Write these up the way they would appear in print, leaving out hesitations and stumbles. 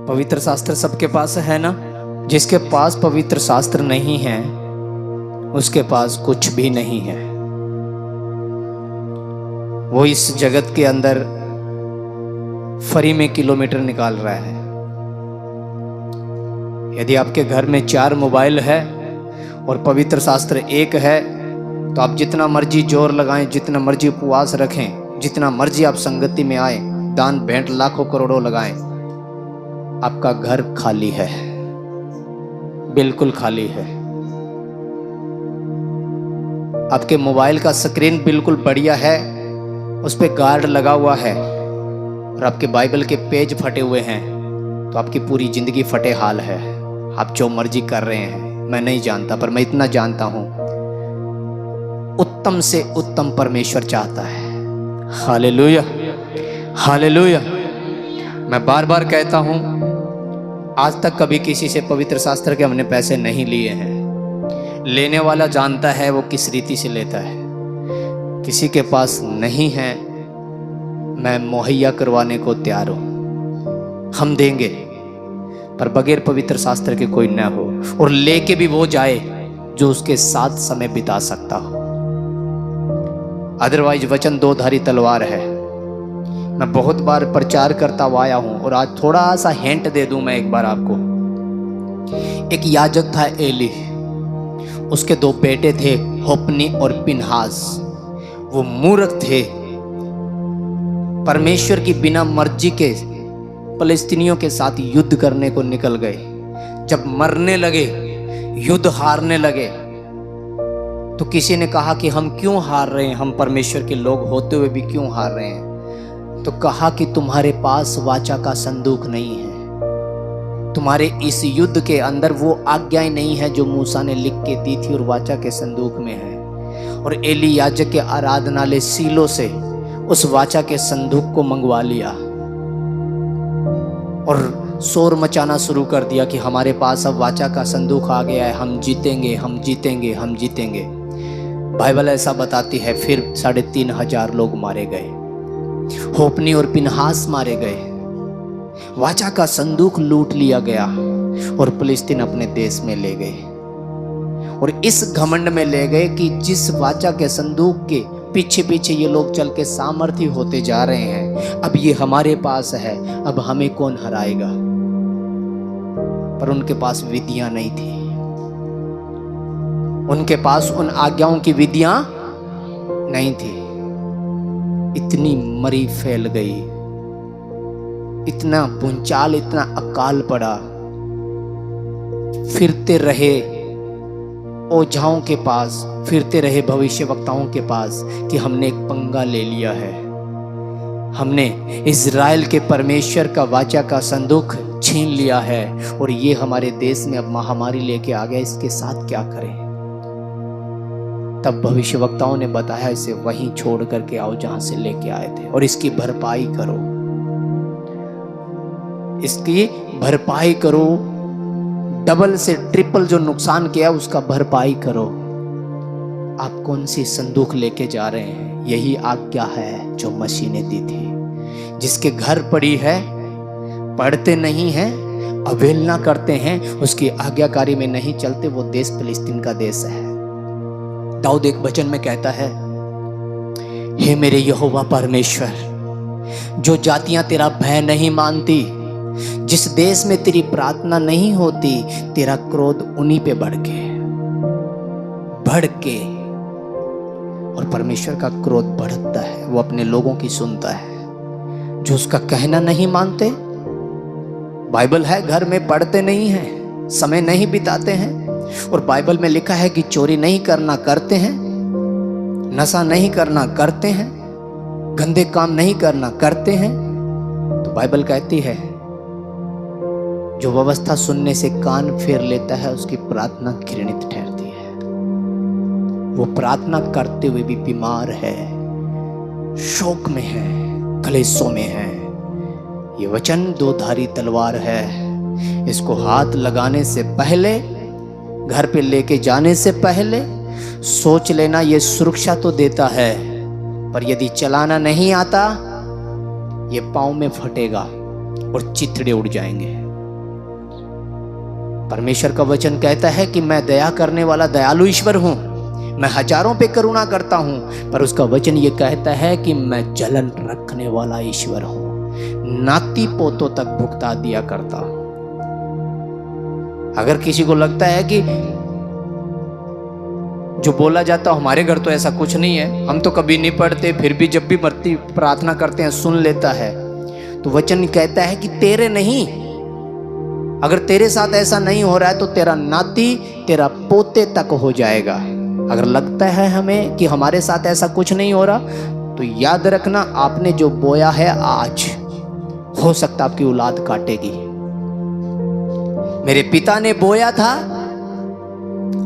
पवित्र शास्त्र सबके पास है ना। जिसके पास पवित्र शास्त्र नहीं है उसके पास कुछ भी नहीं है। वो इस जगत के अंदर फ्री में किलोमीटर निकाल रहा है। यदि आपके घर में 4 मोबाइल है और पवित्र शास्त्र एक है तो आप जितना मर्जी जोर लगाएं, जितना मर्जी उपवास रखें, जितना मर्जी आप संगति में आए, दान भेंट लाखों करोड़ों लगाएं, आपका घर खाली है, बिल्कुल खाली है। आपके मोबाइल का स्क्रीन बिल्कुल बढ़िया है, उस पर गार्ड लगा हुआ है, और आपके बाइबल के पेज फटे हुए हैं, तो आपकी पूरी जिंदगी फटे हाल है। आप जो मर्जी कर रहे हैं मैं नहीं जानता, पर मैं इतना जानता हूं, उत्तम से उत्तम परमेश्वर चाहता है। Hallelujah, hallelujah. मैं बार बार कहता हूं, आज तक कभी किसी से पवित्र शास्त्र के हमने पैसे नहीं लिए हैं। लेने वाला जानता है वो किस रीति से लेता है। किसी के पास नहीं है, मैं मुहैया करवाने को तैयार हूं। हम देंगे, पर बगैर पवित्र शास्त्र के कोई ना हो, और लेके भी वो जाए जो उसके साथ समय बिता सकता हो। अदरवाइज वचन 2 धारी तलवार है। मैं बहुत बार प्रचार करता हुआ आया हूं, और आज थोड़ा सा हिंट दे दूं मैं एक बार आपको। एक याजक था एली, उसके 2 बेटे थे, होपनी और पिनहास। वो मूर्ख थे, परमेश्वर की बिना मर्जी के फलस्तीनियों के साथ युद्ध करने को निकल गए। जब मरने लगे, युद्ध हारने लगे, तो किसी ने कहा कि हम क्यों हार रहे हैं, हम परमेश्वर के लोग होते हुए भी क्यों हार रहे हैं। तो कहा कि तुम्हारे पास वाचा का संदूक नहीं है, तुम्हारे इस युद्ध के अंदर वो आज्ञाएं नहीं है जो मूसा ने लिख के दी थी और वाचा के संदूक में है। और एली याजक के आराधनालय सीलो से उस वाचा के संदूक को मंगवा लिया और शोर मचाना शुरू कर दिया कि हमारे पास अब वाचा का संदूक आ गया है, हम जीतेंगे, हम जीतेंगे, हम जीतेंगे। बाइबल ऐसा बताती है। फिर 3,500 लोग मारे गए, होपनी और पिनहास मारे गए, वाचा का संदूक लूट लिया गया और फिलिस्तीन अपने देश में ले गए। और इस घमंड में ले गए कि जिस वाचा के संदूक के पीछे पीछे ये लोग चल के सामर्थ्य होते जा रहे हैं, अब ये हमारे पास है, अब हमें कौन हराएगा। पर उनके पास विधियां नहीं थी, उनके पास उन आज्ञाओं की विधियां नहीं थी। इतनी मरी फैल गई, इतना भूचाल, इतना अकाल पड़ा। फिरते रहे ओझाओं के पास, फिरते रहे भविष्यवक्ताओं के पास कि हमने एक पंगा ले लिया है, हमने इज़राइल के परमेश्वर का वाचा का संदूक छीन लिया है और ये हमारे देश में अब महामारी लेके आ गया, इसके साथ क्या करें। तब भविष्यवक्ताओं ने बताया, इसे वहीं छोड़ करके आओ जहां से लेके आए थे, और इसकी भरपाई करो, इसकी भरपाई करो, डबल से ट्रिपल जो नुकसान किया उसका भरपाई करो। आप कौन सी संदूक लेके जा रहे हैं? यही आज्ञा है जो मसीह ने दी थी। जिसके घर पड़ी है, पढ़ते नहीं हैं, अवहेलना करते हैं, उसकी आज्ञाकारी में नहीं चलते, वो देश फिलिस्तीन का देश है। दाऊद एक वचन में कहता है, हे मेरे यहोवा परमेश्वर, जो जातियां तेरा भय नहीं मानती, जिस देश में तेरी प्रार्थना नहीं होती, तेरा क्रोध उन्हीं पे बढ़ के और परमेश्वर का क्रोध बढ़ता है। वो अपने लोगों की सुनता है। जो उसका कहना नहीं मानते, बाइबल है, घर में पढ़ते नहीं हैं, समय नहीं बिताते हैं, और बाइबल में लिखा है कि चोरी नहीं करना करते हैं, नशा नहीं करना करते हैं, गंदे काम नहीं करना करते हैं, तो बाइबल कहती है जो व्यवस्था सुनने से कान फेर लेता है उसकी प्रार्थना घृणित ठहरती है। वो प्रार्थना करते हुए भी बीमार है, शोक में है, कलेशों में है। ये वचन 2 धारी तलवार है। इसको हाथ लगाने से पहले, घर पे लेके जाने से पहले सोच लेना, ये सुरक्षा तो देता है, पर यदि चलाना नहीं आता, ये पाँव में फटेगा और चिथड़े उड़ जाएंगे। परमेश्वर का वचन कहता है कि मैं दया करने वाला दयालु ईश्वर हूँ, मैं हजारों पे करुणा करता हूँ, पर उसका वचन ये कहता है कि मैं जलन रखने वाला ईश्वर हूँ, नाती पोतों तक भुगता दिया करता हूँ। अगर किसी को लगता है कि जो बोला जाता हमारे घर तो ऐसा कुछ नहीं है, हम तो कभी नहीं पढ़ते, फिर भी जब भी मरती प्रार्थना करते हैं सुन लेता है, तो वचन कहता है कि तेरे नहीं, अगर तेरे साथ ऐसा नहीं हो रहा है तो तेरा नाती तेरा पोते तक हो जाएगा। अगर लगता है हमें कि हमारे साथ ऐसा कुछ नहीं हो रहा, तो याद रखना आपने जो बोया है आज हो सकता आपकी औलाद काटेगी। मेरे पिता ने बोया था,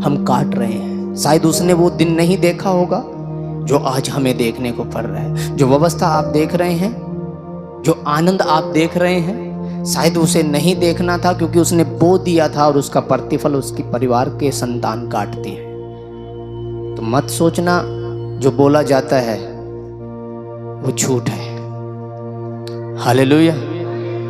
हम काट रहे हैं। शायद उसने वो दिन नहीं देखा होगा जो आज हमें देखने को पड़ रहा है। जो व्यवस्था आप देख रहे हैं, जो आनंद आप देख रहे हैं, शायद उसे नहीं देखना था, क्योंकि उसने बो दिया था और उसका प्रतिफल उसकी परिवार के संतान काटती है। तो मत सोचना जो बोला जाता है वो झूठ है। हालेलुया।